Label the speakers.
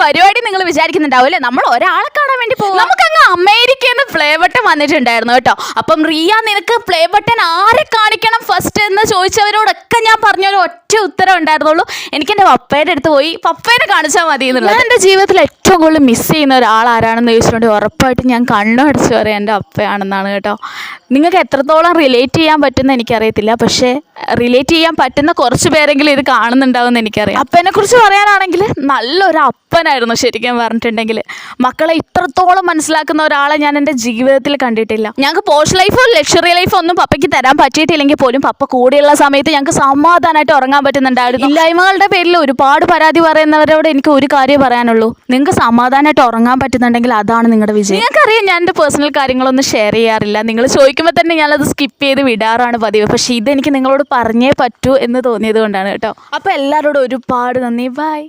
Speaker 1: പരിപാടി നിങ്ങൾ വിചാരിക്കുന്നുണ്ടാവും അല്ലേ? നമ്മൾ ഒരാളെ കാണാൻ വേണ്ടി പോകും. നമുക്കങ്ങ് അമേരിക്കയിൽ നിന്ന് പ്ലേ ബട്ടൺ വന്നിട്ടുണ്ടായിരുന്നു കേട്ടോ. അപ്പം റിയ, നിനക്ക് പ്ലേ ബട്ടൺ ആരെ കാണിക്കണം ഫസ്റ്റ് എന്ന് ചോദിച്ചവരോടൊക്കെ ഞാൻ പറഞ്ഞൊരു ഒറ്റ ഉത്തരം ഉണ്ടായിരുന്നുള്ളൂ. എനിക്ക് എൻ്റെ പപ്പയുടെ അടുത്ത് പോയി പപ്പേനെ കാണിച്ചാൽ മതി എന്നുള്ളത്. ഞാൻ എൻ്റെ ജീവിതത്തിൽ ഏറ്റവും കൂടുതൽ മിസ് ചെയ്യുന്ന ഒരാൾ ആരാണെന്ന് ചോദിച്ചിട്ടുണ്ടെങ്കിൽ ഉറപ്പായിട്ടും ഞാൻ കണ്ണടച്ച് പറയാം എൻ്റെ അപ്പയാണെന്നാണ് കേട്ടോ. നിങ്ങൾക്ക് എത്രത്തോളം റിലേറ്റ് ചെയ്യാൻ പറ്റുമെന്ന് എനിക്കറിയത്തില്ല, പക്ഷേ റിലേറ്റ് ചെയ്യാൻ പറ്റുന്ന കുറച്ച് പേരെങ്കിലും ഇത് കാണുന്നുണ്ടാവുമെന്ന് എനിക്കറിയാം. അപ്പനെ കുറിച്ച് പറയാനാണെങ്കിൽ നല്ലൊരു അപ്പനായിരുന്നു ശരിക്കും പറഞ്ഞിട്ടുണ്ടെങ്കിൽ. മക്കളെ ഇത്രത്തോളം മനസ്സിലാക്കുന്ന ഒരാളെ ഞാൻ എൻ്റെ ജീവിതത്തിൽ കണ്ടിട്ടില്ല. ഞങ്ങൾക്ക് പോഷ് ലൈഫോ ലക്ഷറി ലൈഫോ ഒന്നും പപ്പയ്ക്ക് തരാൻ പറ്റിയിട്ടില്ലെങ്കിൽ പോലും പപ്പ കൂടെയുള്ള സമയത്ത് ഞങ്ങൾക്ക് സമാധാനമായിട്ട് ഉറങ്ങാൻ പറ്റുന്നുണ്ടായിരുന്നു. ഇല്ലായ്മകളുടെ പേരിൽ ഒരുപാട് പരാതി പറയുന്നവരോട് എനിക്ക് ഒരു കാര്യം പറയാനുള്ളൂ, നിങ്ങൾക്ക് സമാധാനമായിട്ട് ഉറങ്ങാൻ പറ്റുന്നുണ്ടെങ്കിൽ അതാണ് നിങ്ങളുടെ വിജയം. നിങ്ങൾക്കറിയാം ഞാൻ എൻ്റെ പേഴ്സണൽ കാര്യങ്ങളൊന്നും ഷെയർ ചെയ്യാറില്ല. നിങ്ങൾ ചോദിക്കുമ്പോൾ തന്നെ ഞാനത് സ്കിപ്പ് ചെയ്ത് വിടാറാണ് പതിവ്. പക്ഷേ ഇതെനിക്ക് നിങ്ങളോട് പറഞ്ഞേ പറ്റൂ എന്ന് തോന്നിയത് കൊണ്ടാണ് കേട്ടോ. അപ്പോൾ എല്ലാവരോടും ഒരുപാട് നന്ദി. ബൈ.